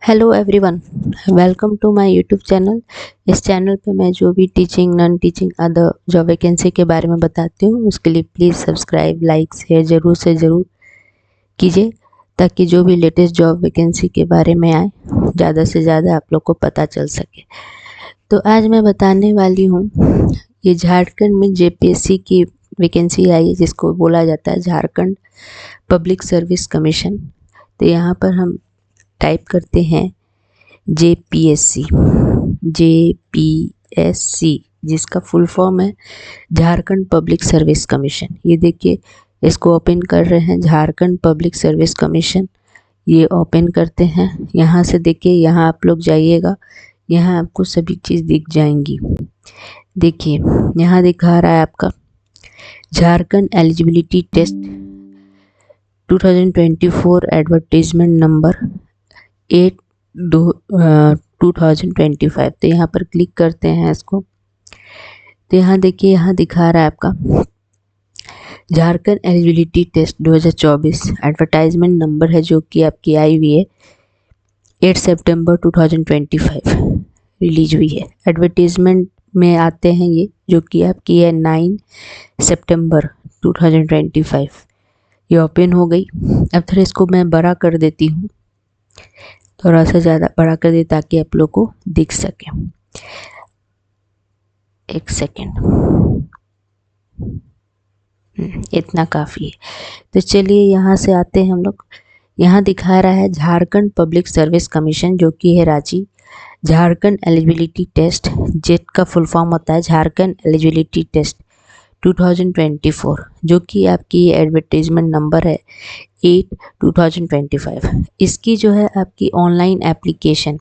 Hello everyone, welcome to my YouTube channel. इस channel पे मैं जो भी teaching non teaching other job vacancy के बारे में बताती हूँ उसके लिए प्लीज़ सब्सक्राइब लाइक शेयर ज़रूर से ज़रूर कीजिए, ताकि जो भी लेटेस्ट जॉब वैकेंसी के बारे में आए ज़्यादा से ज़्यादा आप लोग को पता चल सके। तो आज मैं बताने वाली हूँ, ये झारखंड में जेपीएससी की वैकेंसी आई है जिसको बोला जाता है झारखंड पब्लिक सर्विस कमीशन। तो यहाँ पर हम टाइप करते हैं जेपीएससी, जिसका फुल फॉर्म है झारखंड पब्लिक सर्विस कमीशन। ये देखिए, इसको ओपन कर रहे हैं, झारखंड पब्लिक सर्विस कमीशन। ये ओपन करते हैं। यहाँ से देखिए, यहाँ आप लोग जाइएगा, यहाँ आपको सभी चीज़ दिख जाएंगी। देखिए, यहाँ दिखा रहा है आपका Jharkhand eligibility test 2024 advertisement number 8/2025। तो यहाँ पर क्लिक करते हैं इसको। तो यहाँ देखिए, यहाँ दिखा रहा है आपका Jharkhand eligibility test 2024 advertisement number है, जो कि आपकी आई हुई है 8 सितंबर 2025 रिलीज हुई है। एडवर्टीजमेंट में आते हैं ये, जो कि आपकी है 9 सितंबर 2025। ये ओपन हो गई। अब थोड़ा इसको मैं बड़ा कर देती हूँ, थोड़ा सा ज़्यादा बड़ा कर दे ताकि आप लोग को दिख सके। एक सेकेंड, इतना काफ़ी है। तो चलिए यहाँ से आते हैं हम लोग। यहाँ दिखा रहा है झारखंड पब्लिक सर्विस कमीशन, जो कि है Ranchi. Jharkhand eligibility test, JET का फुल फॉर्म होता है झारखंड एलिजिबिलिटी टेस्ट 2024, जो कि आपकी एडवर्टीजमेंट नंबर है 8/2025। इसकी जो है आपकी ऑनलाइन एप्लीकेशन,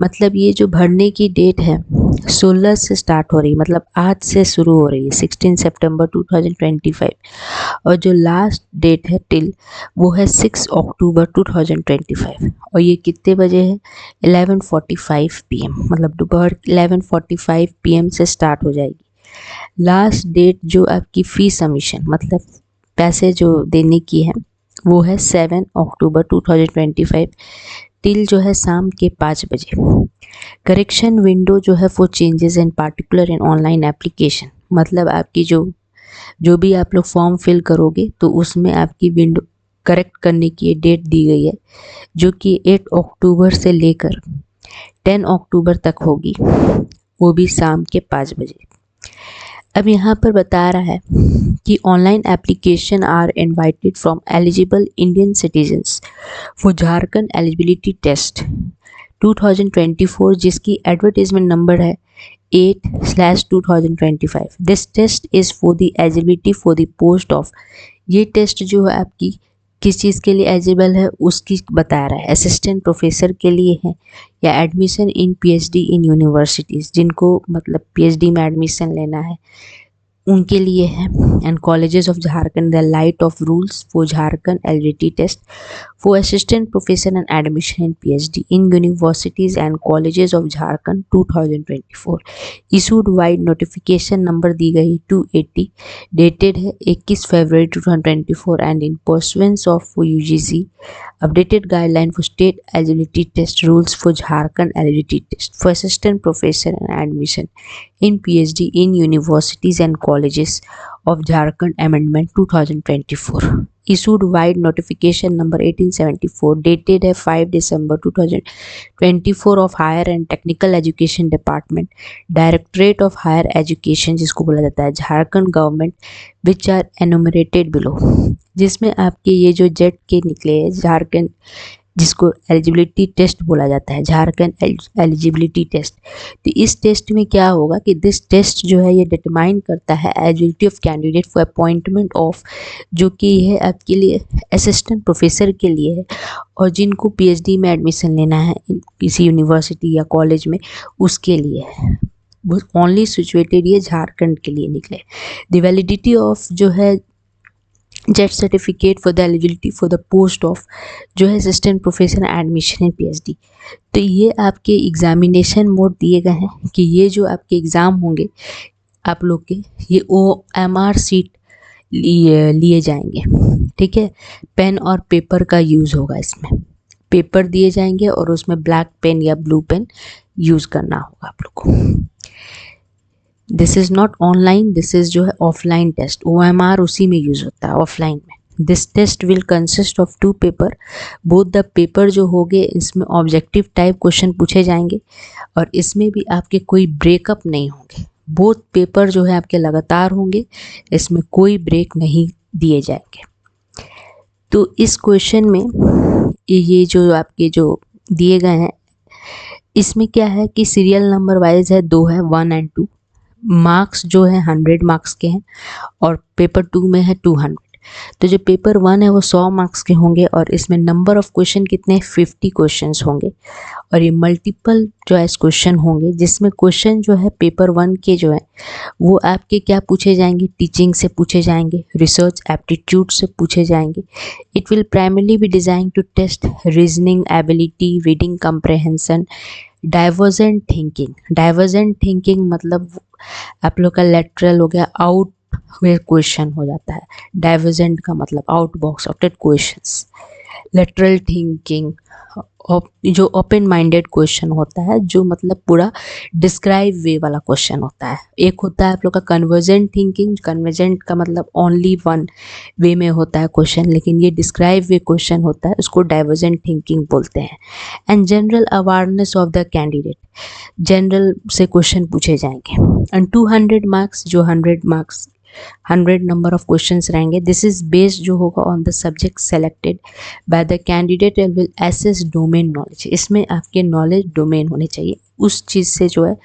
मतलब ये जो भरने की डेट है 16 से स्टार्ट हो रही, मतलब आज से शुरू हो रही है 16 सितंबर 2025, और जो लास्ट डेट है टिल वो है 6 अक्टूबर 2025। और ये कितने बजे है? 11:45 PM, मतलब दोपहर 11:45 PM से स्टार्ट हो जाएगी। लास्ट डेट जो आपकी फ़ी सबमिशन, मतलब पैसे जो देने की है, वो है 7 अक्टूबर 2025 टिल जो है शाम के 5 बजे। करेक्शन विंडो जो है for changes in particular in online application, मतलब आपकी जो भी आप लोग फॉर्म फिल करोगे तो उसमें आपकी विंडो करेक्ट करने की डेट दी गई है, जो कि 8 अक्टूबर से लेकर 10 अक्टूबर तक होगी, वो भी शाम के 5 बजे। अब यहाँ पर बता रहा है कि online application are invited from eligible Indian citizens for Jharkhand eligibility test 2024, जिसकी एडवर्टीजमेंट नंबर है 8/2025। This test is for the eligibility for the post of, ये टेस्ट जो है आपकी किस चीज़ के लिए एलिजिबल है उसकी बता रहा है। असिस्टेंट प्रोफेसर के लिए है, या admission in PhD in universities, जिनको मतलब पीएचडी में एडमिशन लेना है उनके लिए है। And colleges of Jharkhand, the light of rules for Jharkhand eligibility test for assistant professor and admission in PhD in universities and colleges of Jharkhand 2024। Issued vide notification number दी गई 280, डेटेड है 21 February 2024 and in pursuance of UGC updated guideline for state eligibility test rules for Jharkhand eligibility test for assistant professor and admission in PhD in universities and colleges of Jharkhand amendment 2024, issued wide notification number 1874 dated 5 December 2024 of Higher and Technical Education Department, Directorate of Higher Education, जिसको बोला जाता है Jharkhand government, which are enumerated below, जिसमें आपके ये जो JET के निकले हैं झारखंड, जिसको एलिजिबिलिटी टेस्ट बोला जाता है, झारखंड एलिजिबिलिटी टेस्ट। तो इस टेस्ट में क्या होगा कि दिस टेस्ट जो है ये डिटरमाइन करता है eligibility of candidate for appointment of, जो कि है आपके लिए असिस्टेंट प्रोफेसर के लिए है, और जिनको पीएचडी में एडमिशन लेना है किसी यूनिवर्सिटी या कॉलेज में उसके लिए है। ओनली सिचुएटेड ये झारखंड के लिए निकले। द वैलिडिटी ऑफ जो है jet certificate for the eligibility for the post of जो है assistant professor admission in PhD. तो ये आपके एग्जामिनेशन मोड दिए गए हैं कि ये जो आपके एग्ज़ाम होंगे आप लोग के, ये OMR सीट लिए जाएंगे, ठीक है। पेन और पेपर का यूज़ होगा इसमें, पेपर दिए जाएंगे और उसमें ब्लैक पेन या ब्लू पेन यूज़ करना होगा आप लोग को। This is not online, this is जो है ऑफलाइन टेस्ट। OMR उसी में यूज़ होता है, ऑफलाइन में। This test will consist of 2 paper. Both the paper जो होंगे इसमें ऑब्जेक्टिव टाइप क्वेश्चन पूछे जाएंगे और इसमें भी आपके कोई ब्रेकअप नहीं होंगे। बोथ पेपर जो है आपके लगातार होंगे, इसमें कोई ब्रेक नहीं दिए जाएंगे। तो इस क्वेश्चन में ये जो आपके जो दिए गए हैं, इसमें क्या है कि सीरियल नंबर वाइज है, 2 है, 1 एंड 2। मार्क्स जो है 100 मार्क्स के हैं और पेपर 2 में है 200। तो जो पेपर 1 है वो 100 मार्क्स के होंगे और इसमें नंबर ऑफ क्वेश्चन कितने, 50 क्वेश्चंस होंगे और ये मल्टीपल चॉइस क्वेश्चन होंगे, जिसमें क्वेश्चन जो है पेपर 1 के जो है वो आपके क्या पूछे जाएंगे, टीचिंग से पूछे जाएंगे, रिसर्च एप्टीट्यूड से पूछे जाएंगे। It will primarily be design to test reasoning ability, reading comprehension, divergent thinking. Divergent thinking मतलब आप लोग का लेटरल हो गया, आउट वे क्वेश्चन हो जाता है। डाइवर्जेंट का मतलब out box opted questions. Lateral thinking जो ओपन माइंडेड क्वेश्चन होता है, जो मतलब पूरा डिस्क्राइब वे वाला क्वेश्चन होता है। एक होता है आप लोग का कन्वर्जेंट थिंकिंग। कन्वर्जेंट का मतलब ओनली वन वे में होता है क्वेश्चन, लेकिन ये डिस्क्राइब वे क्वेश्चन होता है, उसको डाइवर्जेंट थिंकिंग बोलते हैं। And general awareness of the candidate, general से क्वेश्चन पूछे जाएंगे। एंड 200 मार्क्स, जो 100 मार्क्स 100 नंबर ऑफ क्वेश्चंस रहेंगे। दिस इज बेस्ड जो होगा on the subject selected by the candidate and will assess domain knowledge. इसमें आपके नॉलेज डोमेन होने चाहिए, उस चीज़ से जो है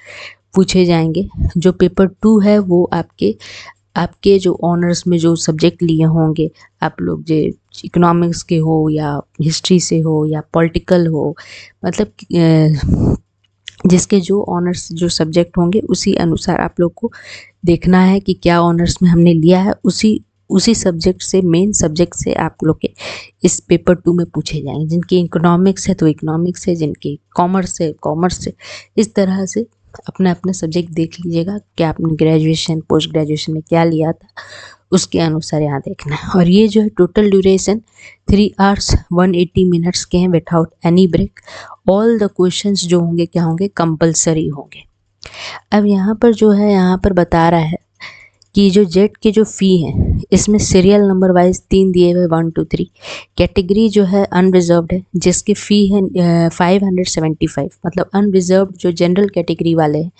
पूछे जाएंगे। जो पेपर 2 है वो आपके जो ऑनर्स में जो सब्जेक्ट लिए होंगे, आप लोग जो इकोनॉमिक्स के हो या हिस्ट्री से हो या पॉलिटिकल हो, मतलब जिसके जो ऑनर्स जो सब्जेक्ट होंगे उसी अनुसार आप लोग को देखना है कि क्या ऑनर्स में हमने लिया है, उसी सब्जेक्ट से, मेन सब्जेक्ट से आप लोग के इस पेपर 2 में पूछे जाएंगे। जिनकी इकोनॉमिक्स है तो इकोनॉमिक्स से, जिनकी कॉमर्स है कॉमर्स से। इस तरह से अपना अपना सब्जेक्ट देख लीजिएगा कि आपने ग्रेजुएशन पोस्ट ग्रेजुएशन में क्या लिया था, उसके अनुसार यहाँ देखना है। और ये जो है टोटल ड्यूरेशन 3 hours 180 minutes के हैं without any break. All the questions जो होंगे क्या होंगे, कंपलसरी होंगे। अब यहाँ पर जो है, यहाँ पर बता रहा है कि जो जेट की जो फ़ी है इसमें सीरियल नंबर वाइज 3 दिए हुए 1 2 3। कैटेगरी जो है अनरिजर्व्ड है, जिसकी फ़ी है 575। मतलब अनरिजर्व्ड जो जनरल कैटेगरी वाले हैं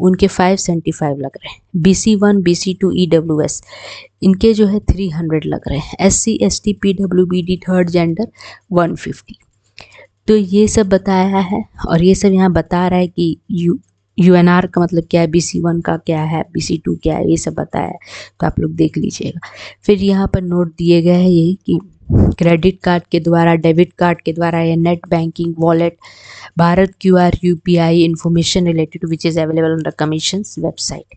उनके 575 लग रहे हैं। BC1 BC2 EWS इनके जो है 300 लग रहे हैं। SC ST PWBD third gender 150। तो ये सब बताया है और ये सब यहाँ बता रहा है कि UNR का मतलब क्या है, BC1 का क्या है, BC2 क्या है, ये सब बताया है, तो आप लोग देख लीजिएगा। फिर यहाँ पर नोट दिए गए हैं ये कि क्रेडिट कार्ड के द्वारा, डेबिट कार्ड के द्वारा या net banking, wallet, Bharat QR UPI information related which is available on the commissions website.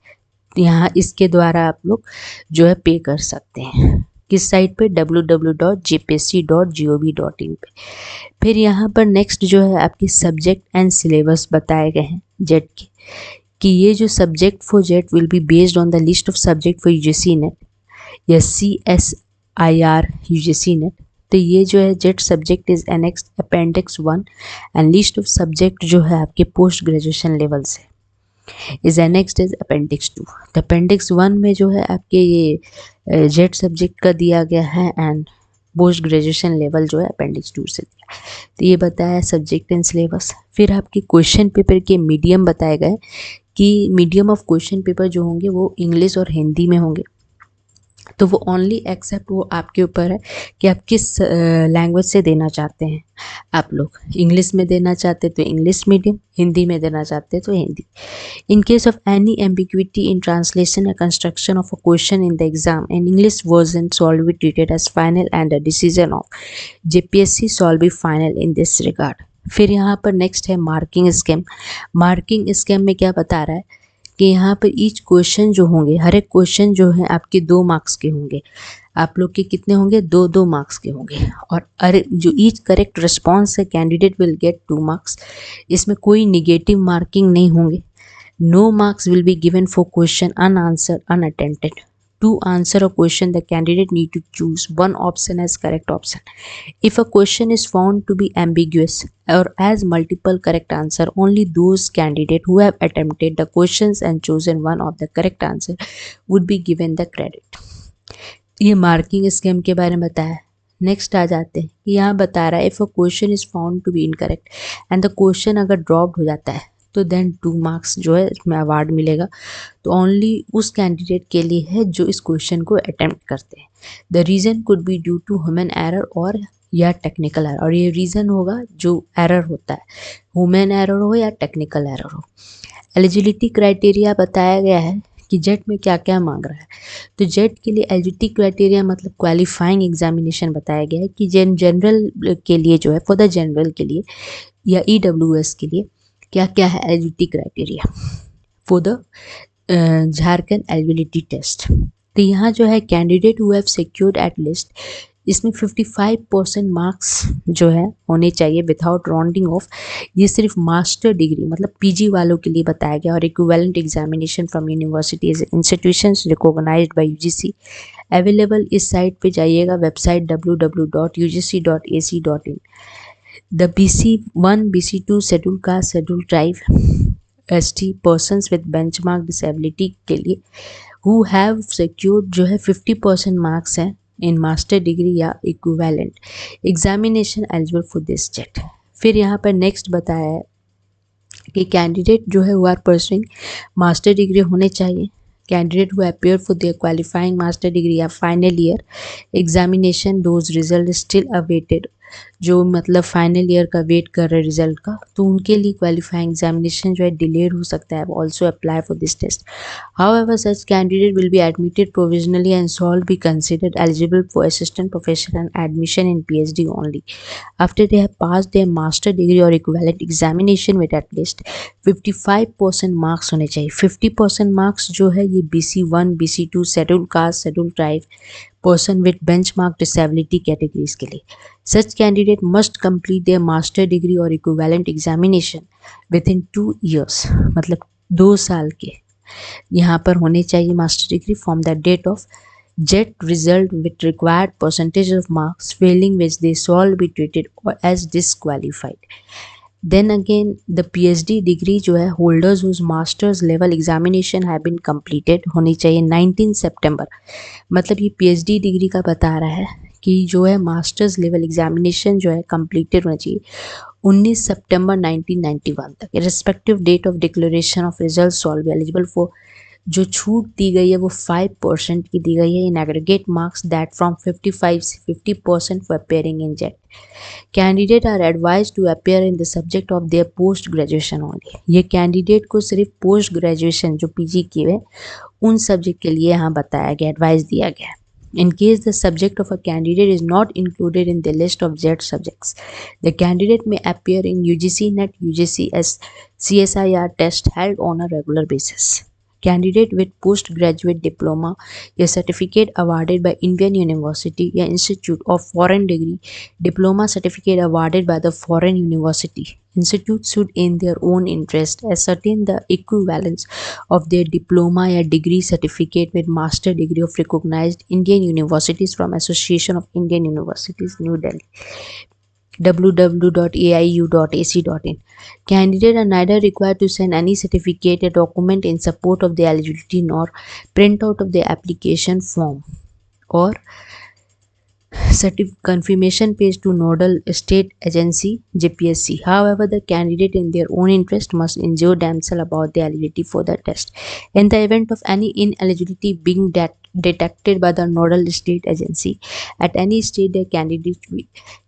यहाँ इसके द्वारा आप लोग जो है पे कर सकते हैं। किस साइट पे, www.jpsc.gov.in पे। फिर यहाँ पर नेक्स्ट जो है आपके सब्जेक्ट एंड सिलेबस बताए गए हैं जेट के, कि ये जो subject for jet will be based on the list of subject for UGC net या CSIR UGC नेट। तो ये जो है jet subject is annex appendix 1 and list of subject जो है आपके पोस्ट ग्रेजुएशन लेवल से इज एनेक्स्ड इज अपेंडिक्स 2। तो अपेंडिक्स 1 में जो है आपके ये जेट सब्जेक्ट का दिया गया है एंड पोस्ट ग्रेजुएशन लेवल जो है अपेंडिक्स 2 से दिया। तो ये बताया सब्जेक्ट एंड सिलेबस। फिर आपके क्वेश्चन पेपर के मीडियम बताए गए कि मीडियम ऑफ क्वेश्चन पेपर जो होंगे वो इंग्लिश और हिंदी में होंगे। तो वो ओनली एक्सेप्ट वो आपके ऊपर है कि आप किस लैंग्वेज से देना चाहते हैं। आप लोग इंग्लिश में देना चाहते तो इंग्लिश मीडियम, हिंदी में देना चाहते तो Hindi. In case of any ambiguity in translation or construction of a question in the exam, an English version shall be treated as final and the decision of JPSC shall be final in this regard. फिर यहाँ पर next है marking scheme. Marking scheme में क्या बता रहा है कि यहाँ पर ईच क्वेश्चन जो होंगे, हर एक क्वेश्चन जो है आपके 2 मार्क्स के होंगे। आप लोग के कितने होंगे, 2 मार्क्स के होंगे। और जो ईच करेक्ट रिस्पॉन्स है कैंडिडेट विल गेट 2 मार्क्स। इसमें कोई निगेटिव मार्किंग नहीं होंगे। No marks will be given for question unanswered, unattempted. To answer a question, the candidate need to choose one option as correct option. If a question is found to be ambiguous or has multiple correct answer, only those candidates who have attempted the questions and chosen one of the correct answer would be given the credit. ये marking scheme के बारे में बताया। Next आ जाते हैं कि यहाँ बता रहा है if a question is found to be incorrect and the question अगर ड्रॉप्ड हो जाता है तो देन 2 मार्क्स जो है इसमें अवार्ड मिलेगा। तो ओनली उस कैंडिडेट के लिए है जो इस क्वेश्चन को अटेम्प्ट करते हैं। The reason could be due to human error और या टेक्निकल एरर, और ये रीज़न होगा जो एरर होता है, ह्यूमन एरर हो या टेक्निकल एरर हो। एलिजिबिलिटी क्राइटेरिया बताया गया है कि जेट में क्या क्या मांग रहा है। तो जेट के लिए एलिजिबिलिटी क्राइटेरिया मतलब क्वालिफाइंग एग्जामिनेशन बताया गया है कि जनरल के लिए जो है, फॉर द जनरल के लिए या ईडब्ल्यूएस के लिए क्या क्या है eligibility criteria for the Jharkhand eligibility test. तो यहाँ जो है candidate who have secured at least, इसमें 55% मार्क्स जो है होने चाहिए विदाउट राउंडिंग ऑफ। ये सिर्फ मास्टर डिग्री मतलब पीजी वालों के लिए बताया गया, और equivalent examination from universities institutions recognised by UGC available. इस साइट पे जाइएगा, website www.ugc.ac.in। The BC1 BC2 schedule caste schedule tribe ST persons with benchmark disability के लिए हु हैव सिक्योर्ड जो है 50% मार्क्स हैं इन मास्टर डिग्री या equivalent examination eligible for this jet. फिर यहाँ पर नेक्स्ट बताया है कि कैंडिडेट जो है वो आर परसुइंग मास्टर डिग्री होने चाहिए। Candidate who appear for their qualifying master degree या final year examination those result still awaited, जो मतलब फाइनल ईयर का वेट कर रहे रिजल्ट का, तो उनके लिए क्वालिफाइंग एग्जामिनेशन जो है डिलेड हो सकता है। Also apply for this test. However such candidate will be admitted provisionally and shall be considered eligible for assistant professor and admission in PhD only after they have passed their master degree और equivalent examination with at least 55% marks होने चाहिए। 50% marks जो है ये BC1 BC2 schedule caste schedule tribe person with benchmark disability categories के लिए। Such candidate must complete their master degree or equivalent examination within 2 years, मतलब 2 साल के यहाँ पर होने चाहिए master degree from the date of JET result with required percentage of marks, failing which they shall be treated as disqualified. Then again the PhD degree जो है holders whose masters level examination have been completed होनी चाहिए 19 सितंबर। मतलब ये PhD degree का बता रहा है कि जो है मास्टर्स लेवल एग्जामिनेशन जो है कंप्लीटेड होना चाहिए 19 सितंबर 1991 तक। Respective date of declaration of result shall be eligible for, जो छूट दी गई है वो 5% की दी गई है in aggregate marks that from 55 से 50% for appearing in JET. Candidate are advise to appear in the subject of their post graduation only. ये कैंडिडेट को सिर्फ पोस्ट ग्रेजुएशन जो PG किए हुए उन सब्जेक्ट के लिए यहाँ बताया गया, एडवाइस दिया गया। In case the subject of a candidate is not included in the list of JET subjects, the candidate may appear in UGC NET UGCS CSIR test held on a regular basis. Candidate with postgraduate diploma या certificate awarded by Indian University या Institute of Foreign Degree, diploma certificate awarded by the foreign university. Institutes should in their own interest ascertain the equivalence of their diploma या degree certificate with master degree of recognized Indian universities from Association of Indian Universities, New Delhi. www.aiu.ac.in. Candidates are neither required to send any certificate or document in support of their eligibility nor print out of their application form or confirmation page to nodal state agency JPSC. However, the candidate in their own interest must ensure themselves about the eligibility for the test. In the event of any ineligibility being detected by the nodal state agency at any state, the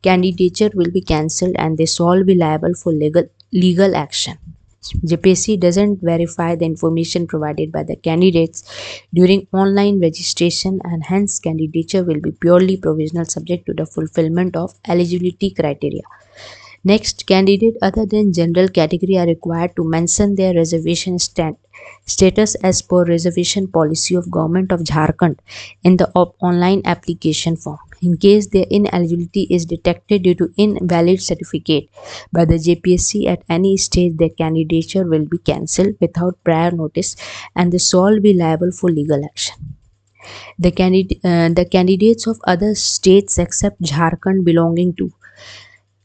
candidature will be cancelled and they shall be liable for legal action. JPSC doesn't verify the information provided by the candidates during online registration, and hence candidature will be purely provisional subject to the fulfillment of eligibility criteria. Next, candidates other than general category are required to mention their reservation status as per reservation policy of Government of Jharkhand in the online application form. In case their ineligibility is detected due to invalid certificate by the JPSC at any stage, their candidature will be cancelled without prior notice and they shall be liable for legal action. The candidates of other states except Jharkhand belonging to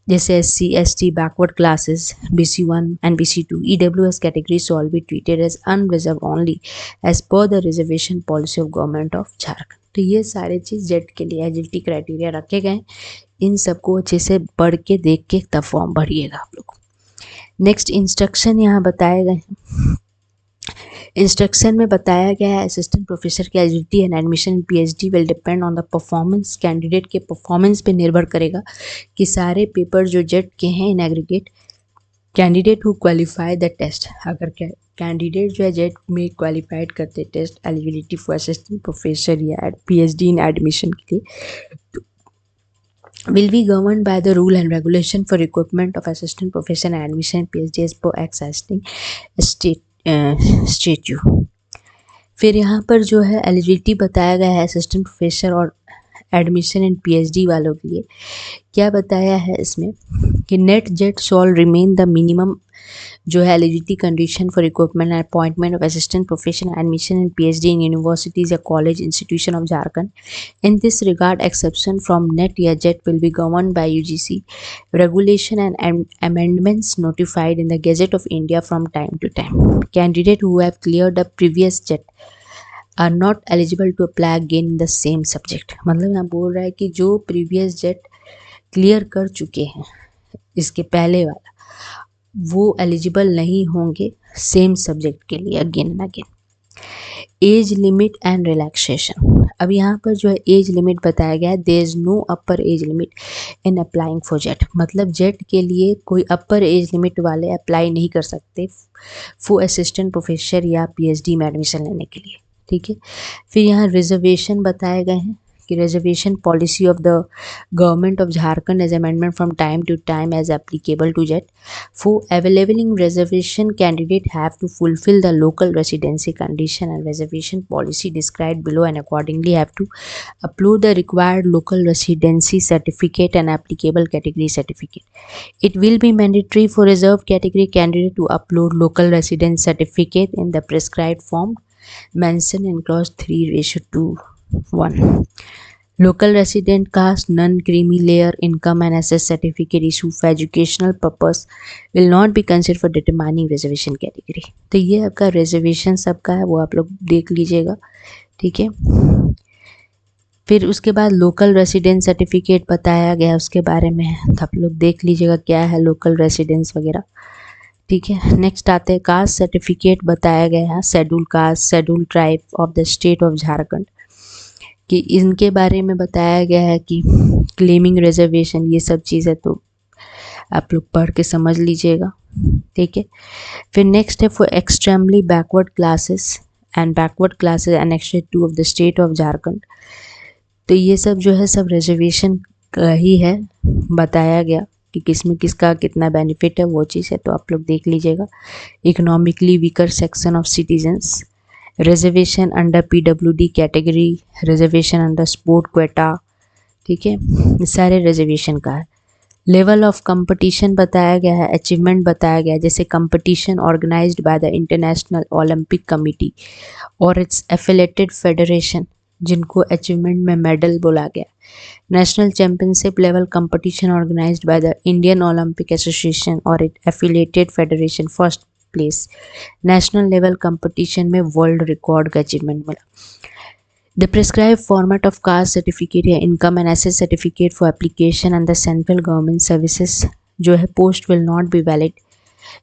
जैसे SC, ST, backward classes, BC1 and BC2, EWS categories shall be treated as unreserved only as per the reservation policy of government of Jharkhand. तो ये सारे चीज़ jet के लिए eligibility criteria रखे गए हैं, इन सबको अच्छे से पढ़ के देख के तब फॉर्म भरिएगा आप लोग। नेक्स्ट इंस्ट्रक्शन यहाँ बताए गए हैं। इंस्ट्रक्शन में बताया गया है असिस्टेंट प्रोफेसर की eligibility and admission in PhD will depend on the performance, candidate के परफॉर्मेंस पे निर्भर करेगा कि सारे पेपर जो जेट के हैं in aggregate, candidate who qualify the test, अगर कैंडिडेट जो है जेट में क्वालिफाइड करते test eligibility for assistant professor या PhD इन एडमिशन के लिए, will be governed by the rule and regulation for recruitment of assistant professor and admission in PhD as per existing statute। फिर यहाँ पर जो है एलिजिबिलिटी बताया गया है असिस्टेंट प्रोफेसर और एडमिशन इन PhD वालों के लिए। क्या बताया है इसमें कि NET JET shall remain the minimum जो है eligibility condition for recruitment and appointment of assistant professor admission in PhD in universities या college institution of Jharkhand. In this regard exception from NET या JET will be govern by UGC regulation and amendments notified in the Gazette of India from time to time. Candidates who have cleared the previous JET are not eligible to apply again in the same subject। मतलब यहाँ बोल रहा है कि जो previous jet clear कर चुके हैं इसके पहले वाला, वो एलिजिबल नहीं होंगे सेम सब्जेक्ट के लिए again and again. Age limit and relaxation, अब यहाँ पर जो है एज लिमिट बताया गया है, there is no upper age limit in applying for JET, मतलब जेट के लिए कोई अपर एज लिमिट वाले अप्लाई नहीं कर सकते फॉर असिस्टेंट प्रोफेसर या PhD में एडमिशन लेने के लिए, ठीक है। फिर यहाँ रिजर्वेशन बताए गए हैं कि reservation policy of the government of Jharkhand as amendment from time to time as applicable to JET. For availing reservation candidate have to fulfil the local residency condition and reservation policy described below and accordingly have to upload the required local residency certificate and applicable category certificate. It will be mandatory for reserved category candidate to upload local residence certificate in the prescribed form mentioned in clause 3:1। Local resident caste non-creamy layer income and SS certificate issued for educational purpose will not be considered for determining reservation category। तो ये आपका reservation सबका है, वो आप लोग देख लीजिएगा, ठीक है। फिर उसके बाद लोकल रेसिडेंस सर्टिफिकेट बताया गया उसके बारे में, तो आप लोग देख लीजिएगा क्या है लोकल रेसिडेंस वगैरह, ठीक है। नेक्स्ट आते हैं कास्ट सर्टिफिकेट बताया गया है, schedule caste, schedule tribe of the state of Jharkhand, कि इनके बारे में बताया गया है कि क्लेमिंग रिजर्वेशन ये सब चीज़ है, तो आप लोग पढ़ के समझ लीजिएगा, ठीक है। फिर नेक्स्ट है for extremely backward classes and backward classes enacted two of the state of Jharkhand. तो ये सब जो है सब रिजर्वेशन का ही है, बताया गया कि किसमें किसका कितना बेनिफिट है, वो चीज़ है, तो आप लोग देख लीजिएगा। Economically weaker section of citizens, reservation under PWD category, reservation under sport Quetta, ठीक है, ये सारे रिजर्वेशन का है। लेवल ऑफ कंपटीशन बताया गया है, अचीवमेंट बताया गया है, जैसे competition organised by the international Olympic committee और इट्स एफिलेटेड फेडरेशन, जिनको अचीवमेंट में मेडल बोला गया। National championship level competition organised by the Indian Olympic association और it affiliated federation, first place. National level competition में वर्ल्ड रिकॉर्ड का achievement मिला। The prescribe format of caste certificate या income and asset certificate for application under central government services जो है post will not be valid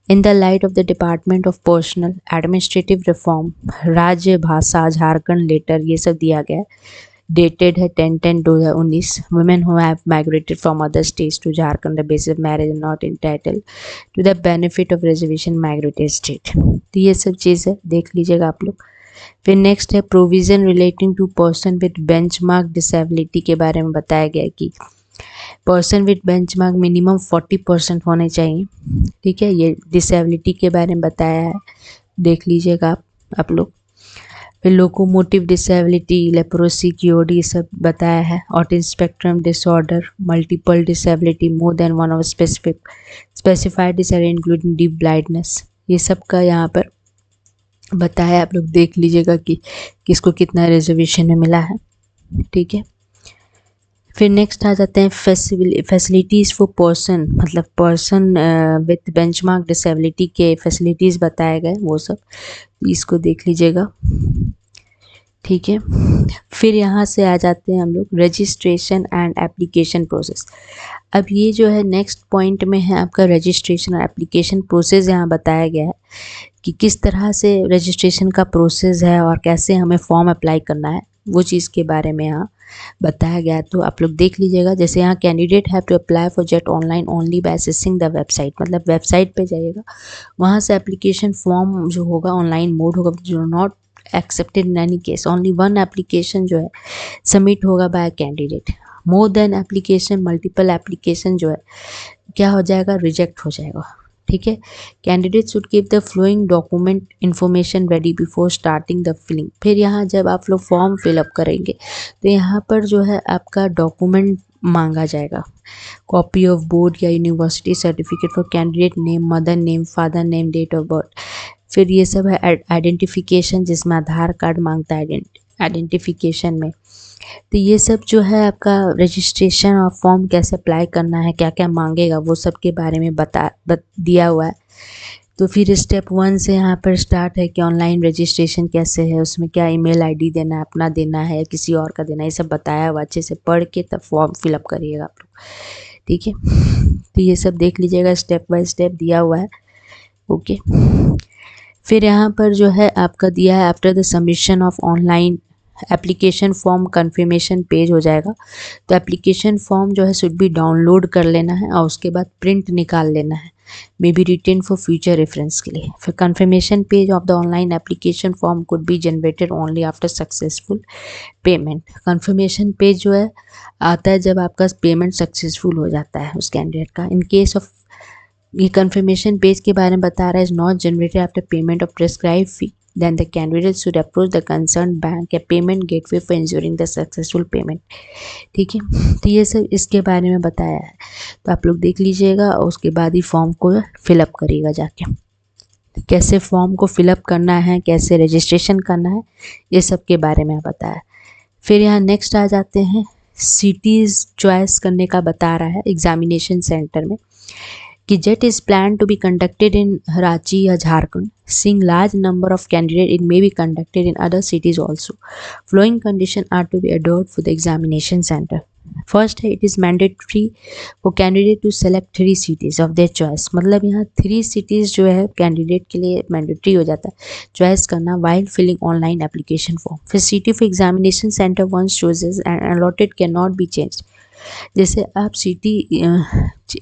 in the light of the department of personal administrative reform, राज्य भाषा Jharkhand letter, ये सब दिया गया है। डेटेड है 10/10/2019। Women who have migrated from other states to Jharkhand the basis of marriage are not entitled to the benefit of reservation migrated state. तो ये सब चीज़ है, देख लीजिएगा आप लोग। फिर नेक्स्ट है provision relating to person with benchmark disability के बारे में बताया गया कि पर्सन विद बेंचमार्क मिनिमम 40% होने चाहिए, ठीक है। ये डिसेबिलिटी के बारे में बताया है, देख लीजिएगा आप लोग। फिर लोकोमोटिव डिसेबिलिटी, लेप्रोसी, QOD सब बताया है। Autism spectrum disorder, multiple disability, more than one of specified disorder including deep blindness, ये सब का यहाँ पर बताया, आप लोग देख लीजिएगा कि किसको कितना रिजर्वेशन में मिला है। ठीक है, फिर नेक्स्ट आ जाते हैं फैसिलिटीज़ फॉर पर्सन, मतलब पर्सन विथ बेंचमार्क डिसेबिलिटी के फैसिलिटीज़ बताए गए, वो सब इसको देख लीजिएगा। ठीक है, फिर यहाँ से आ जाते हैं हम लोग रजिस्ट्रेशन एंड एप्लीकेशन प्रोसेस। अब ये जो है नेक्स्ट पॉइंट में है आपका रजिस्ट्रेशन और एप्लीकेशन प्रोसेस। यहाँ बताया गया है कि किस तरह से रजिस्ट्रेशन का प्रोसेस है और कैसे हमें फॉर्म अप्लाई करना है, वो चीज़ के बारे में यहाँ बताया गया है। तो आप लोग देख लीजिएगा। जैसे यहाँ candidate have to apply for JET online only by accessing the website, मतलब वेबसाइट पे जाइएगा, वहाँ से एप्लीकेशन फॉर्म जो होगा ऑनलाइन मोड होगा, जो not accepted in any case, only one application जो है सबमिट होगा bye candidate. More than application, multiple application जो है क्या हो जाएगा, रिजेक्ट हो जाएगा। ठीक है, candidate should keep the following document information ready before starting the filling. फिर यहाँ जब आप लोग फॉर्म फिलअप करेंगे तो यहाँ पर जो है आपका डॉक्यूमेंट मांगा जाएगा, कॉपी ऑफ बोर्ड या university certificate for candidate name, mother name, father name, date of birth. फिर ये सब है आइडेंटिफिकेशन, जिसमें आधार कार्ड मांगता है आइडेंटिफिकेशन में। तो ये सब जो है आपका रजिस्ट्रेशन और फॉर्म कैसे अप्लाई करना है, क्या क्या मांगेगा, वो सब के बारे में दिया हुआ है। तो फिर स्टेप 1 से यहाँ पर स्टार्ट है कि ऑनलाइन रजिस्ट्रेशन कैसे है, उसमें क्या ईमेल आईडी देना है, अपना देना है, किसी और का देना है, ये सब बताया हुआ। अच्छे से पढ़ के तब फॉर्म फिलअप करिएगा आप लोग। ठीक है, तो ये सब देख लीजिएगा, स्टेप बाय स्टेप दिया हुआ है। ओके, फिर यहाँ पर जो है आपका दिया है after the submission of online application form conformation page हो जाएगा। तो एप्लीकेशन फॉर्म जो है शुड बी डाउनलोड कर लेना है और उसके बाद प्रिंट निकाल लेना है, may be retain for future reference के लिए। फिर confirmation page of the online application form could be generated only after successful payment. Confirmation page जो है आता है जब आपका पेमेंट सक्सेसफुल हो जाता है उस कैंडिडेट का। इन केस ऑफ, ये कन्फर्मेशन पेज के बारे में बता रहा है, is not generated after payment of prescribe fee, then the candidate should approach the concerned bank या payment gateway for ensuring the successful payment। ठीक है, तो ये सब इसके बारे में बताया है, तो आप लोग देख लीजिएगा और उसके बाद ही फॉर्म को फिलअप करिएगा जाके। कैसे फॉर्म को फिलअप करना है, कैसे रजिस्ट्रेशन करना है, ये सब के बारे में बताया। फिर यहाँ नेक्स्ट आ जाते हैं, सिटीज़ चॉइस करने का बता रहा है एग्जामिनेशन सेंटर में कि JET is planned to be conducted in Ranchi या Jharkhand. Seeing large number of candidates, it may be conducted in other cities also. Following conditions are to be adhered for the examination center. First है, it is mandatory for candidate to select 3 cities of their choice। मतलब यहाँ 3 cities जो है candidate के लिए mandatory हो जाता है चॉइस करना while filling online application form। फिर city for examination center once chooses and allotted cannot be changed। जैसे आप सिटी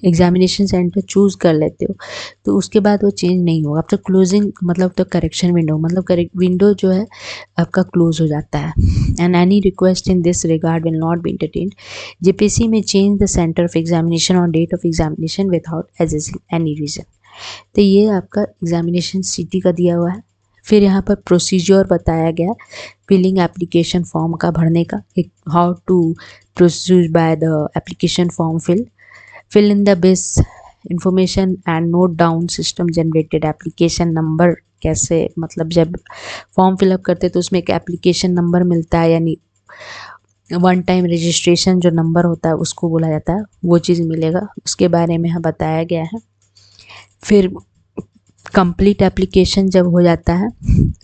एग्जामिनेशन सेंटर चूज़ कर लेते हो तो उसके बाद वो चेंज नहीं होगा। अब तो क्लोजिंग मतलब तो करेक्शन विंडो, मतलब करेक्ट विंडो जो है आपका क्लोज हो जाता है। And any request in this regard will not be entertained. JPC में change the centre of examination और date of examination without assigning any reason. तो ये आपका एग्जामिनेशन सिटी का दिया हुआ है। फिर यहाँ पर प्रोसीजर बताया गया फिलिंग एप्लीकेशन फॉर्म का भरने का, एक how to proceed by the application form fill in the base information and note down system generated application number. कैसे, मतलब जब फॉर्म फिलअप करते तो उसमें एक एप्लीकेशन नंबर मिलता है, यानी वन टाइम रजिस्ट्रेशन जो नंबर होता है उसको बोला जाता है, वो चीज़ मिलेगा, उसके बारे में यहाँ बताया गया है। फिर कंप्लीट एप्लीकेशन जब हो जाता है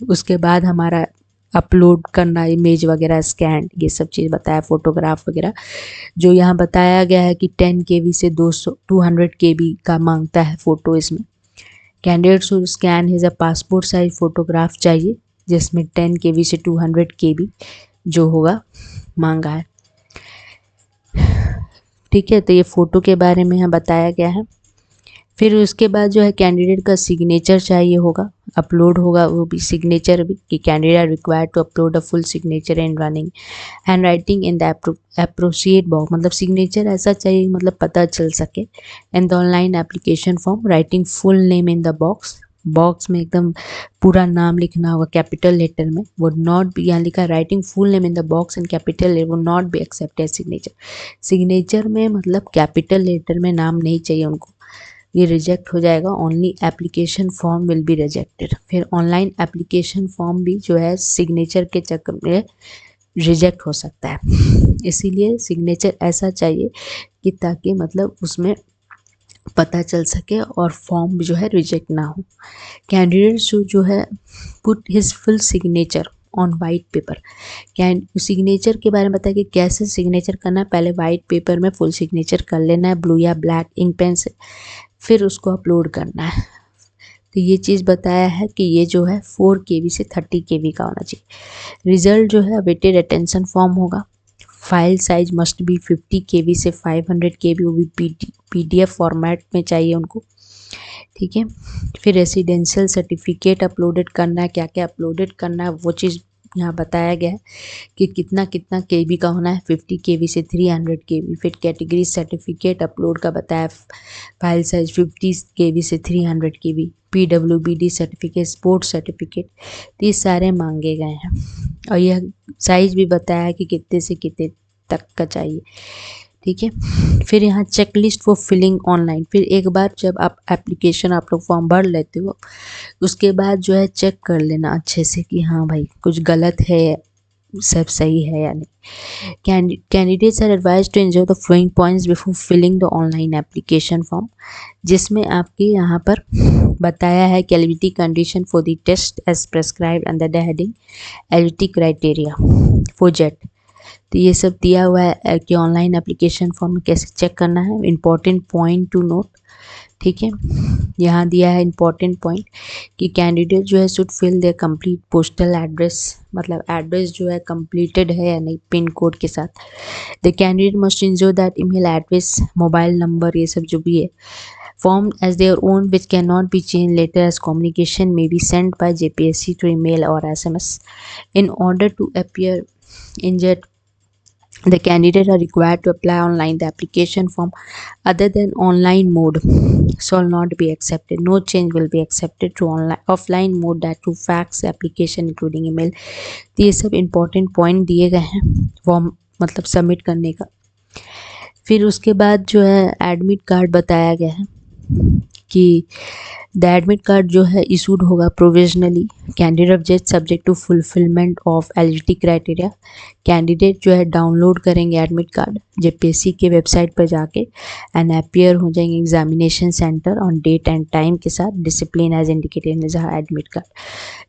उसके बाद हमारा अपलोड करना इमेज वगैरह, स्कैन, ये सब चीज़ बताया, फोटोग्राफ वगैरह। जो यहाँ बताया गया है कि 10 KB से 200 KB का मांगता है फ़ोटो इसमें। Candidate should scan his a passport size photograph चाहिए जिसमें 10 KB से 200 KB जो होगा मांगा है। ठीक है, तो ये फ़ोटो के बारे में यहाँ बताया गया है। फिर उसके बाद जो है कैंडिडेट का सिग्नेचर चाहिए होगा, अपलोड होगा वो भी सिग्नेचर भी, कि candidate required to upload a full signature in running hand writing in the appropriate box. मतलब सिग्नेचर ऐसा चाहिए मतलब पता चल सके। In the online application form writing full name in the box में एकदम पूरा नाम लिखना होगा कैपिटल लेटर में। वुड नॉट बी, यहाँ लिखा writing full name in the box in capital letter would not be accepted signature. Signature में मतलब कैपिटल लेटर में नाम नहीं चाहिए उनको, ये रिजेक्ट हो जाएगा। Only application form will be rejected. फिर ऑनलाइन एप्लीकेशन फॉर्म भी जो है सिग्नेचर के चक्कर में रिजेक्ट हो सकता है, इसीलिए सिग्नेचर ऐसा चाहिए कि ताकि मतलब उसमें पता चल सके और फॉर्म जो है रिजेक्ट ना हो। कैंडिडेट जो है put his full signature on white paper. Signature के बारे में बताया कि कैसे सिग्नेचर करना है। पहले वाइट पेपर में फुल सिग्नेचर कर लेना है ब्लू या ब्लैक इंक पेन से, फिर उसको अपलोड करना है। तो ये चीज़ बताया है कि ये जो है 4 KB से 30 KB का होना चाहिए। रिजल्ट जो है वेटेड अटेंशन फॉर्म होगा। File size must be 50 KB से 500 KB, वो भी PDF फॉर्मेट में चाहिए उनको, ठीक है। फिर रेसिडेंशियल सर्टिफिकेट अपलोडेड करना है, क्या क्या अपलोडेड करना है वो चीज़ यहाँ बताया गया है कि कितना कितना KB का होना है, 50 KB से 300 KB। फिर कैटेगरी सर्टिफिकेट अपलोड का बताया, फाइल साइज 50 KB से 300 KB। PWBD certificate, sports certificate, तो ये सारे मांगे गए हैं। और यह साइज भी बताया है कि कितने से कितने तक का चाहिए, ठीक है। फिर यहाँ चेकलिस्ट फॉर फिलिंग ऑनलाइन। फिर एक बार जब आप एप्लीकेशन आप लोग फॉर्म भर लेते हो, उसके बाद जो है चेक कर लेना अच्छे से कि हाँ भाई कुछ गलत है, सब सही है या नहीं। Candidates are advise to enjoy the following points before filling the online application form, जिसमें आपके यहाँ पर बताया है कि eligibility condition for the test as prescribed under the heading eligibility criteria for JET. तो ये सब दिया हुआ है कि ऑनलाइन एप्लीकेशन फॉर्म में कैसे चेक करना है। इम्पॉर्टेंट पॉइंट टू नोट, ठीक है। यहाँ दिया है इम्पॉर्टेंट पॉइंट कि कैंडिडेट जो है should fill their complete postal address, मतलब एड्रेस जो है कंप्लीटेड है या नहीं पिन कोड के साथ। The candidate must ensure that email address, mobile number, ये सब जो भी है formed as their own which cannot be changed later, as communication may be sent by JPSC to email or SMS. In order to appear in JET, the candidate are required to apply online. The application form other than online mode shall not be accepted. No change will be accepted to online offline mode, that to fax application including email. तो ये सब important point दिए गए हैं form मतलब submit करने का। फिर उसके बाद जो है एडमिट कार्ड बताया गया है कि द एडमिट कार्ड जो है इशूड होगा provisionally candidate of JET subject to fulfilment of eligibility criteria. Candidate जो है डाउनलोड करेंगे एडमिट कार्ड जेपीएससी के वेबसाइट पर जाके एंड अपीयर हो जाएंगे examination centre on date and time के साथ, discipline as indicated in the admit card.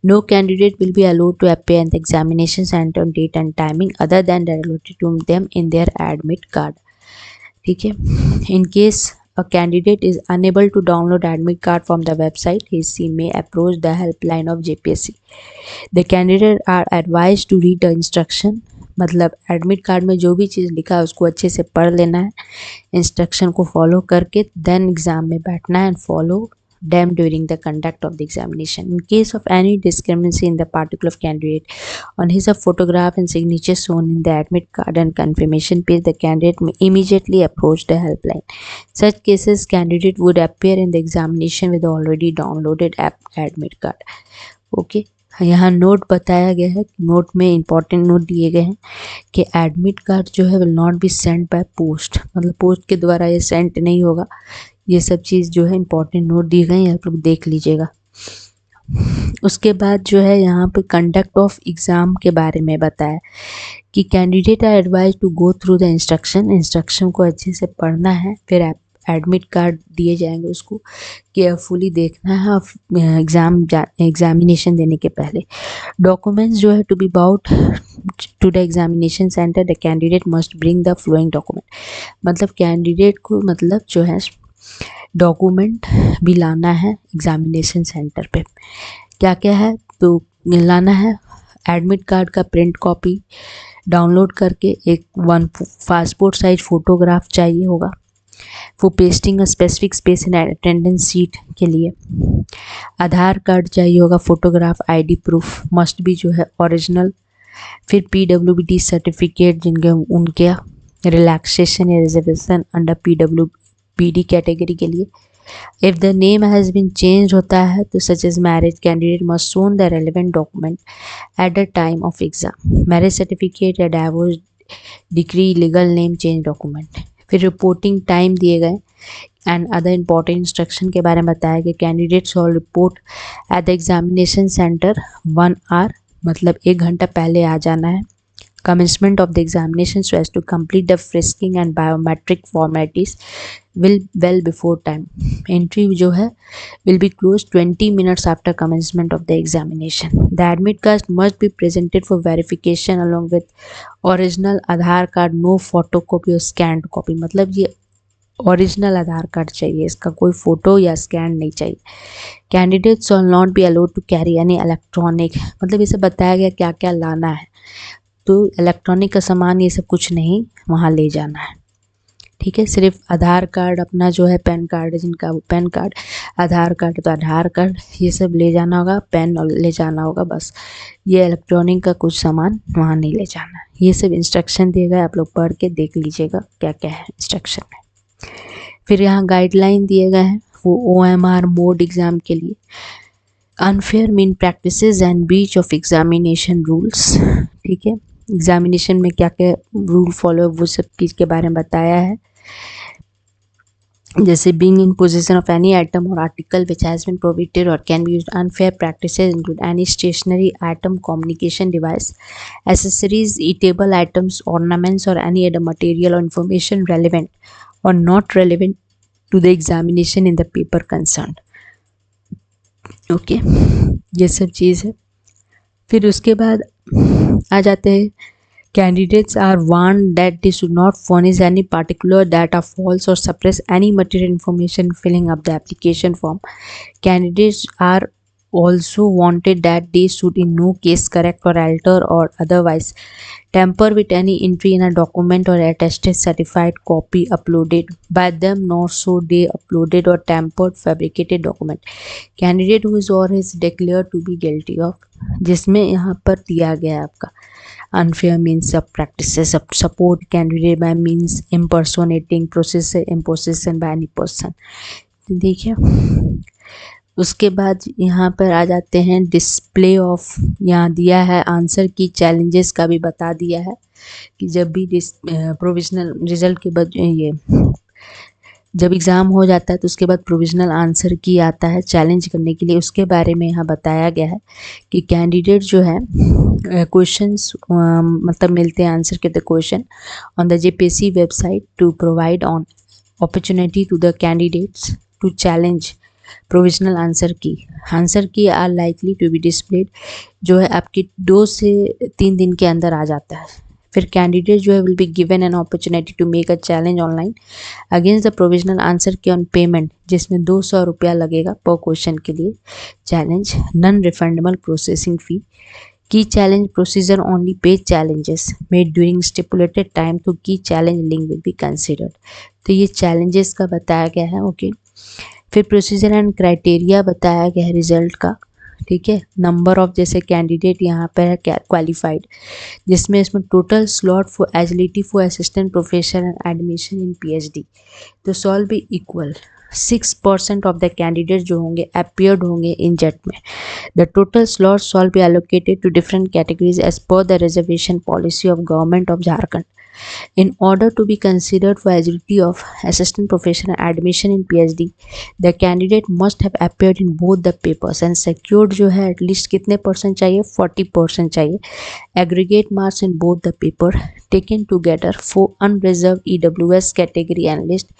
No candidate will be allowed to appear in the examination centre on date and timing other than allotted to them in their admit card, ठीक है। In case a candidate is unable to download admit card from the website, he may approach the helpline of JPSC. The candidate are advised to read the instruction, मतलब admit card में जो भी चीज़ लिखा है उसको अच्छे से पढ़ लेना है, इंस्ट्रक्शन को फॉलो करके देन एग्ज़ाम में बैठना है and follow them during the conduct of the examination. In case of any discrepancy in the particular candidate on his photograph and signature shown in the admit card and confirmation page, the candidate may immediately approach the helpline. Such cases, candidate would appear in the examination with the already downloaded admit card. Okay. यहाँ note बताया गया है, note में important note दिए गए हैं कि admit card जो है will not be send by post, मतलब पोस्ट के द्वारा ये सेंड नहीं होगा। ये सब चीज़ जो है इंपॉर्टेंट नोट दिए गए हैं, आप लोग देख लीजिएगा। उसके बाद जो है यहाँ पे कंडक्ट ऑफ एग्ज़ाम के बारे में बताया कि candidate are advise to go through the instruction को अच्छे से पढ़ना है, फिर एडमिट कार्ड दिए जाएंगे उसको केयरफुली देखना है एग्जामिनेशन देने के पहले। डॉक्यूमेंट्स जो है to be brought to the examination centre, the candidate must bring the following document, मतलब कैंडिडेट को मतलब जो है डॉक्यूमेंट भी लाना है एग्जामिनेशन सेंटर पे। क्या क्या है तो लाना है, एडमिट कार्ड का प्रिंट कॉपी डाउनलोड करके एक 1 पासपोर्ट साइज फ़ोटोग्राफ चाहिए होगा for pasting a specific space in attendance seat के लिए। आधार कार्ड चाहिए होगा, फोटोग्राफ, आईडी प्रूफ मस्ट भी जो है ओरिजिनल। फिर PWBD सर्टिफिकेट जिनके उनके रिलैक्सेशन या रिजर्वेशन अंडर PWBD कैटेगरी के लिए। If the name has been change होता है तो such as marriage, candidate must shown the relevant document at the time of exam, marriage certificate या divorce decree, legal name change document. फिर reporting time दिए गए and other important instruction के बारे में बताया कि candidates all report at the examination centre 1 hour, मतलब 1 घंटा पहले आ जाना है. Commencement of the examination so as to complete the frisking and biometric formalities will well before time. Entry जो है will be closed 20 minutes after commencement of the examination. The admit card must be presented for verification along with original Aadhaar card, no photocopy और scanned copy. मतलब ये original आधार card चाहिए, इसका कोई photo या scan नहीं चाहिए. Candidates all not be allowed to carry any electronic, मतलब इसे बताया गया क्या क्या लाना है, तो इलेक्ट्रॉनिक का सामान ये सब कुछ नहीं वहाँ ले जाना है. ठीक है, सिर्फ आधार कार्ड अपना जो है, पैन कार्ड जिनका वो पैन कार्ड, आधार कार्ड तो आधार कार्ड, ये सब ले जाना होगा, पेन ले जाना होगा बस. ये इलेक्ट्रॉनिक का कुछ सामान वहाँ नहीं ले जाना है. ये सब इंस्ट्रक्शन दिए गए, आप लोग पढ़ के देख लीजिएगा क्या क्या है इंस्ट्रक्शन में. फिर यहाँ गाइडलाइन दिए गए हैं वो OMR मोड एग्ज़ाम के लिए. Unfair mean practices and breach of examination rules. ठीक है, एग्जामिनेशन में क्या क्या रूल फॉलो वो सब चीज़ के बारे में बताया है. जैसे being in position of any item और article which has been prohibited और can be used. Unfair practices include any stationery item, communication device, accessories, eatable items, ornaments और एनी अदर मटेरियल और information relevant or not relevant to the examination in the paper concerned. Okay, ये सब चीज़ है. फिर उसके बाद आ जाते हैं candidates are warned that they should not furnish any particular data, false or suppress any material information filling up the application form. Candidates are also wanted that they should in no case correct or alter or otherwise tamper with any entry in a document or attested certified copy uploaded by them, nor so they uploaded or tampered fabricated document. Candidate who is or is declared to be guilty of, जिसमें यहाँ पर दिया गया है आपका unfair means of practices, support candidate by means impersonating, process imposition by any person. देखिए, उसके बाद यहाँ पर आ जाते हैं डिस्प्ले ऑफ. यहाँ दिया है आंसर की चैलेंजेस का भी बता दिया है कि जब भी प्रोविजनल रिजल्ट के बाद ये जब एग्ज़ाम हो जाता है तो उसके बाद प्रोविजनल आंसर की आता है चैलेंज करने के लिए. उसके बारे में यहाँ बताया गया है कि कैंडिडेट जो है क्वेश्चंस मतलब मिलते हैं आंसर के the question on the JPSC website to provide an opportunity to the candidates to challenge provisional answer key are likely to be displayed, जो है आपकी 2 से 3 दिन के अंदर आ जाता है. फिर कैंडिडेट जो है will be given an opportunity to make a challenge online against the provisional answer key on payment, जिसमें 200 रुपया लगेगा पर क्वेश्चन के लिए. Challenge non refundable processing fee. Key challenge procedure only paid challenges made during stipulated time तो key challenge link will be considered. तो ये challenges का बताया गया है. ओके, फिर प्रोसीजर एंड क्राइटेरिया बताया गया है रिजल्ट का. ठीक है, नंबर ऑफ जैसे कैंडिडेट यहाँ पर है क्वालिफाइड, जिसमें इसमें total slot for eligibility for assistant professor and admission in PhD तो shall be equal. 6% of the candidate जो होंगे अपीयर्ड होंगे इन जेट में. The total slot shall be allocated to different categories as per the reservation policy of government of Jharkhand. In order to be considered for eligibility of assistant professional admission in PhD, the candidate must have appeared in both the papers and secured जो है at least कितने percent चाहिए, 40% चाहिए. Aggregate marks in both the paper taken together for unreserved EWS category and list.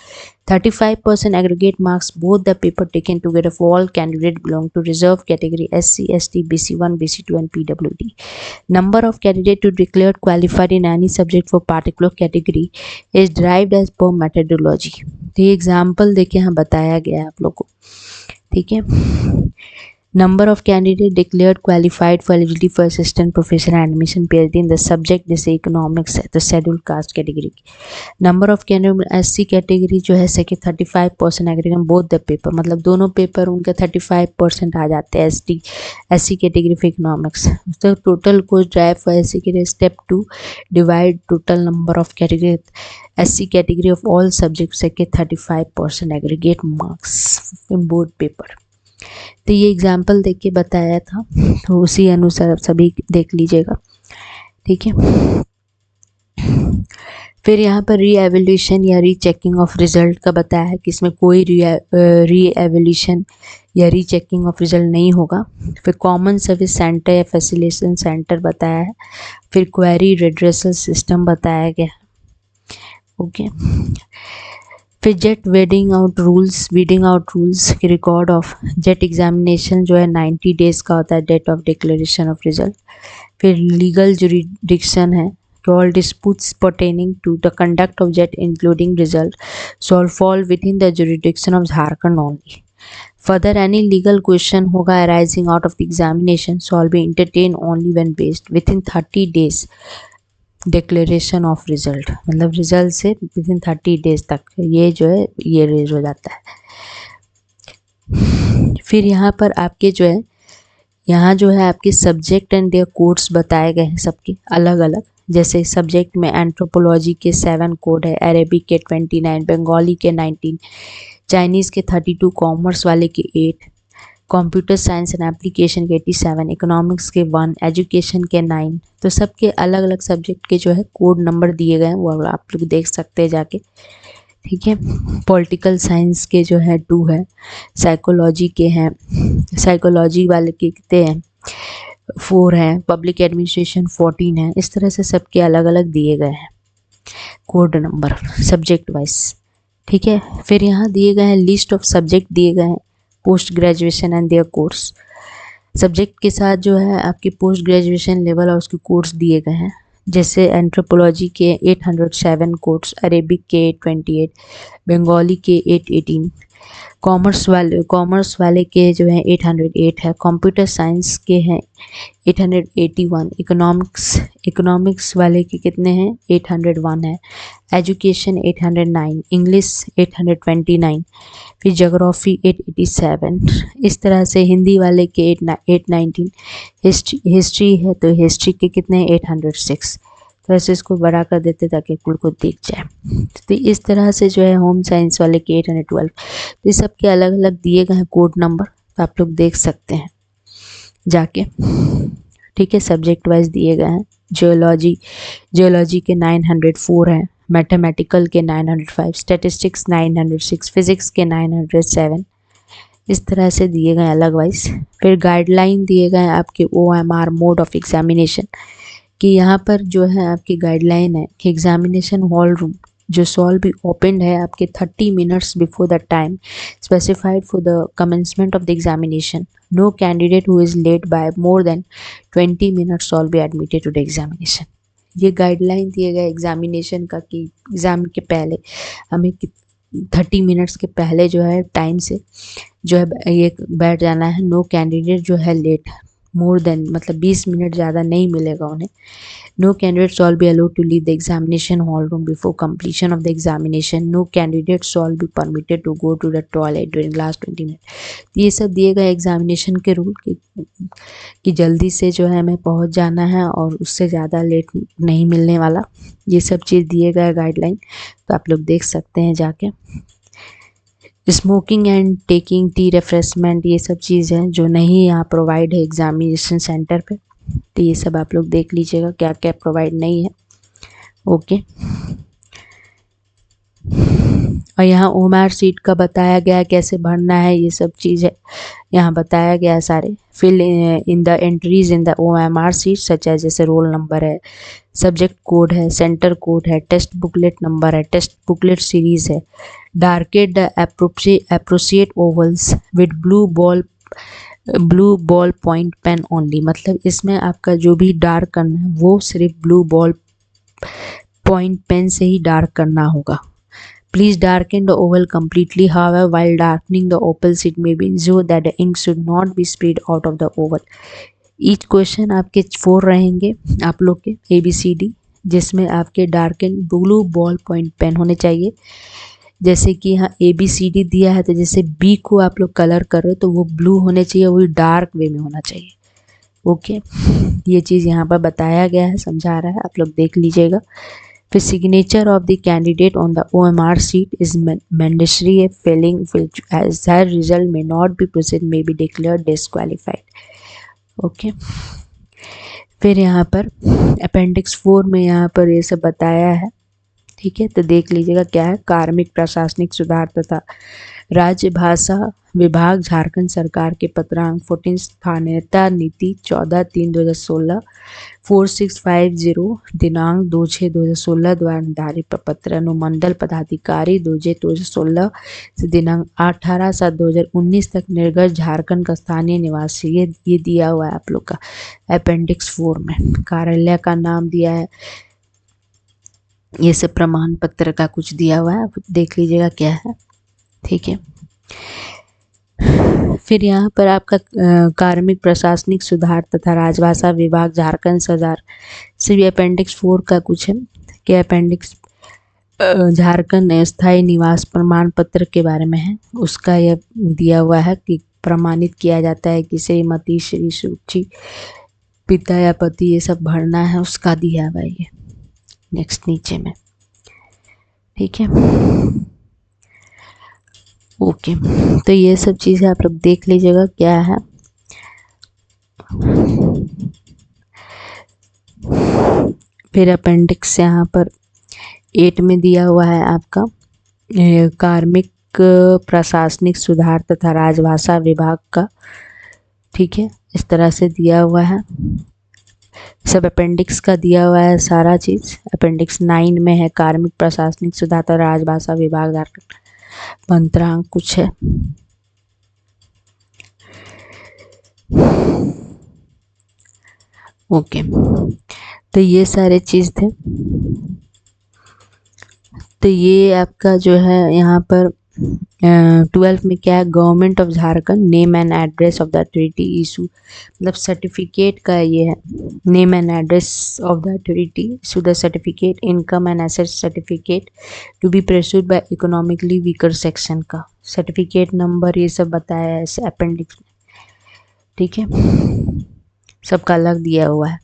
35% aggregate marks both the paper taken together for all candidates belong to reserved category SC, ST, BC1, BC2 and PWD. Number of candidates to declared qualified in any subject for particular category is derived as per methodology. तो ये example देके यहाँ बताया गया है आप लोग को. ठीक है, number of candidate declared qualified for eligibility for assistant professor admission PhD in the subject जैसे इकोनॉमिक्स है तो शेड्यूल कास्ट कैटेगरी की. Number of candidate SC category जो है सेके 35% एग्रीगेट बोथ द पेपर, मतलब दोनों पेपर उनका 35% आ जाते हैं SC कैटेगरी फॉर इकोनॉमिक्स. तो total course drive for SC के step 2 divide total number of category SC category of all subject सेके 35% aggregate marks in both paper. तो ये एग्जाम्पल देख के बताया था, तो उसी अनुसार सभी देख लीजिएगा. ठीक है, फिर यहाँ पर री एवल्यूशन या री चेकिंग ऑफ रिजल्ट का बताया है कि इसमें कोई री एवल्यूशन या री चेकिंग ऑफ रिजल्ट नहीं होगा। फिर कॉमन सर्विस सेंटर या फैसिलिटेशन सेंटर बताया है। फिर क्वेरी रिड्रेसल सिस्टम बताया गया। ओके। फिर जेट वीडिंग आउट रूल्स के रिकॉर्ड ऑफ जेट एग्जामिनेशन जो है 90 डेज का होता है date of declaration of result. फिर लीगल जुरिडिक्शन है कि all disputes pertaining to the conduct of JET including result shall fall within the jurisdiction of Jharkhand only. Further, any legal question होगा arising out of the examination shall be entertained only when based within 30 days declaration of result, मतलब result से within 30 days तक ये जो है ये raise हो जाता है। फिर यहाँ पर आपके जो है यहाँ जो है आपके सब्जेक्ट एंड देयर कोड्स बताए गए हैं सबके अलग अलग। जैसे सब्जेक्ट में एंथ्रोपोलॉजी के 7 कोड है, अरेबिक के 29, बंगाली के 19, चाइनीज़ के 32, कॉमर्स वाले के 8, कंप्यूटर साइंस एंड एप्लीकेशन के 87, इकोनॉमिक्स के 1, एजुकेशन के 9। तो सबके अलग अलग सब्जेक्ट के जो है कोड नंबर दिए गए हैं, वो आप लोग देख सकते हैं जाके, ठीक है। पॉलिटिकल साइंस के जो है 2 है, साइकोलॉजी के हैं, साइकोलॉजी वाले के कितने हैं 4 हैं, पब्लिक एडमिनिस्ट्रेशन 14 है। इस तरह से सबके अलग अलग दिए गए हैं कोड नंबर सब्जेक्ट वाइज, ठीक है। फिर यहाँ दिए गए हैं लिस्ट ऑफ सब्जेक्ट दिए गए हैं, post graduation and their course. Subject के साथ जो है आपके पोस्ट ग्रेजुएशन लेवल और उसके कोर्स दिए गए हैं। जैसे एंथ्रोपोलॉजी के 807 कोर्स, अरेबिक के 828, बंगाली के 818, कॉमर्स वाले के जो है 808 है, कंप्यूटर साइंस के हैं 881, इकोनॉमिक्स वाले के कितने हैं 801 है, एजुकेशन 809, इंग्लिश 829, फिर ज्योग्राफी 887। इस तरह से हिंदी वाले के 819, हिस्ट्री है तो हिस्ट्री के कितने 806। तो ऐसे इसको बड़ा कर देते ताकि कुल को दिख जाए। तो इस तरह से जो है होम साइंस वाले के 812। तो ये सब के अलग अलग दिए गए हैं कोड नंबर, तो आप लोग देख सकते हैं जाके, ठीक है। सब्जेक्ट वाइज दिए गए हैं। जियोलॉजी के 904 है, मैथमेटिकल के 905, स्टैटिस्टिक्स 906, फिजिक्स के 907। इस तरह से दिए गए अलग वाइज। फिर गाइडलाइन दिए गए आपके OMR मोड ऑफ एग्जामिनेशन, कि यहाँ पर जो है आपकी गाइडलाइन है कि एग्जामिनेशन हॉल रूम जो शॉल बी ओपनड है आपके 30 minutes before the time specified for the commencement of the examination. No candidate who is late by more than 20 minutes shall be admitted to the examination. ये guideline दिए गए examination का कि exam के पहले हमें 30 मिनट्स के पहले जो है टाइम से जो है ये बैठ जाना है। नो कैंडिडेट जो है लेट मोर देन मतलब 20 मिनट ज़्यादा नहीं मिलेगा उन्हें। No candidate shall be allowed to leave the examination hall room before completion of the examination. No candidate shall be permitted to go to the toilet during last 20 minute. ये सब दिए गए examination के rule कि जल्दी से जो है हमें पहुंच जाना है और उससे ज़्यादा लेट नहीं मिलने वाला। ये सब चीज़ दिए गए गाइडलाइन, तो आप लोग देख सकते हैं जाके। Smoking and taking tea refreshment ये सब चीज़ है जो नहीं यहाँ प्रोवाइड है एग्जामिनेशन सेंटर पे, तो ये सब आप लोग देख लीजिएगा क्या क्या प्रोवाइड नहीं है। ओके। और यहाँ OMR सीट का बताया गया है कैसे भरना है, ये सब चीज़ है यहाँ बताया गया है सारे। Fill in the entries in the OMR sheet such है, जैसे रोल नंबर है, सब्जेक्ट कोड है, सेंटर कोड है, टेस्ट बुकलेट नंबर है, टेस्ट बुकलेट सीरीज है। Darkened the appropriate ovals with blue ball point pen only, मतलब इसमें आपका जो भी डार्क करना है वो सिर्फ ब्लू बॉल पॉइंट पेन से ही डार्क करना होगा। Please darken the oval completely. However, while darkening the opals, it may be ensured that the ink should not be sprayed out of the oval. Each question आपके 4 रहेंगे आप लोग के ABCD, जिसमें आपके darken blue ball point pen होने चाहिए। जैसे कि यहाँ ABCD दिया है तो जैसे B को आप लोग कलर कर रहे हो तो वो ब्लू होने चाहिए, वो डार्क वे में होना चाहिए। ओके, ये चीज़ यहाँ पर बताया गया है, समझा रहा है, आप लोग देख लीजिएगा। फिर signature of the candidate on the OMR sheet is mandatory. Failing as her result may not be proceed may be declared disqualified. Okay. फिर यहाँ पर अपेंडिक्स 4 में यहाँ पर ये सब बताया है ठीक है, तो देख लीजिएगा क्या है। कार्मिक प्रशासनिक सुधार तथा राज्य भाषा विभाग झारखंड सरकार के पत्रांक 14 स्थानीयता नीति 14/3/2016 4650 दिनांक 2/6/2016 द्वारा निर्धारित प्रपत्र अनुमंडल पदाधिकारी 2/6/2016 से दिनांक 18/7/2019 तक निर्गत झारखंड का स्थानीय निवासी। ये दिया हुआ है आप लोग का अपेंडिक्स 4 में। कार्यालय का नाम दिया है, ये सब प्रमाण पत्र का कुछ दिया हुआ है, देख लीजिएगा क्या है। ठीक है, फिर यहाँ पर आपका कार्मिक प्रशासनिक सुधार तथा राजभाषा विभाग झारखंड सरकार से अपेंडिक्स 4 का कुछ है कि अपेंडिक्स झारखंड स्थायी निवास प्रमाण पत्र के बारे में है। उसका यह दिया हुआ है कि प्रमाणित किया जाता है कि श्रीमती, श्री, सूची, पिता या पति, ये सब भरना है, उसका दिया हुआ है ये नेक्स्ट नीचे में। ठीक है, ओके, तो ये सब चीज़ें आप लोग देख लीजिएगा क्या है। फिर अपेंडिक्स यहाँ पर 8 में दिया हुआ है आपका कार्मिक प्रशासनिक सुधार तथा राजभाषा विभाग का। ठीक है, इस तरह से दिया हुआ है, सब अपेंडिक्स का दिया हुआ है सारा चीज़। अपेंडिक्स 9 में है कार्मिक प्रशासनिक सुधार तथा राजभाषा विभाग झारखंड, मंत्रांक कुछ है। ओके, तो ये सारे चीज़ थे। तो ये आपका जो है यहाँ पर 12 में क्या है, government of Jharkhand name and address of the authority issue, मतलब सर्टिफिकेट का ये है, name and address of the authority issue the certificate, income and asset certificate to be perused by economically weaker section का सर्टिफिकेट नंबर, ये सब बताया है इस अपेंडिक्स में। ठीक है, सबका अलग दिया हुआ है,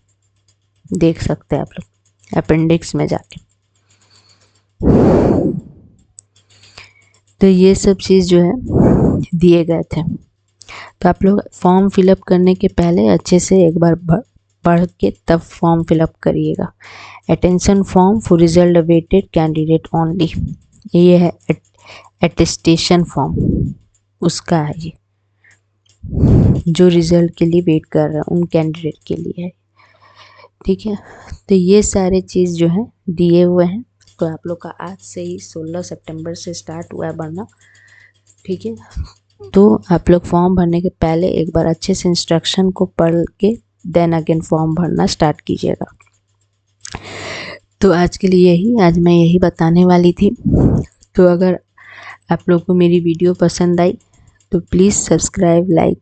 देख सकते हैं आप लोग अपेंडिक्स में जाके। तो ये सब चीज़ जो है दिए गए थे। तो आप लोग फॉर्म फिलअप करने के पहले अच्छे से एक बार पढ़ के तब फॉर्म फिलअप करिएगा। Attention form for result awaited candidate only, ये है अटेस्टेशन फॉर्म, उसका है ये, जो रिजल्ट के लिए वेट कर रहे हैं उन कैंडिडेट के लिए है। ठीक है, तो ये सारे चीज़ जो है दिए हुए हैं। तो आप लोग का आज से ही 16 सितंबर से स्टार्ट हुआ है भरना। ठीक है, तो आप लोग फॉर्म भरने के पहले एक बार अच्छे से इंस्ट्रक्शन को पढ़ के देन अगेन फॉर्म भरना स्टार्ट कीजिएगा। तो आज के लिए आज मैं यही बताने वाली थी। तो अगर आप लोग को मेरी वीडियो पसंद आई तो please subscribe, like,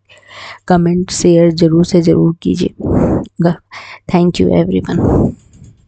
comment, share ज़रूर से ज़रूर कीजिएगा। Thank you everyone.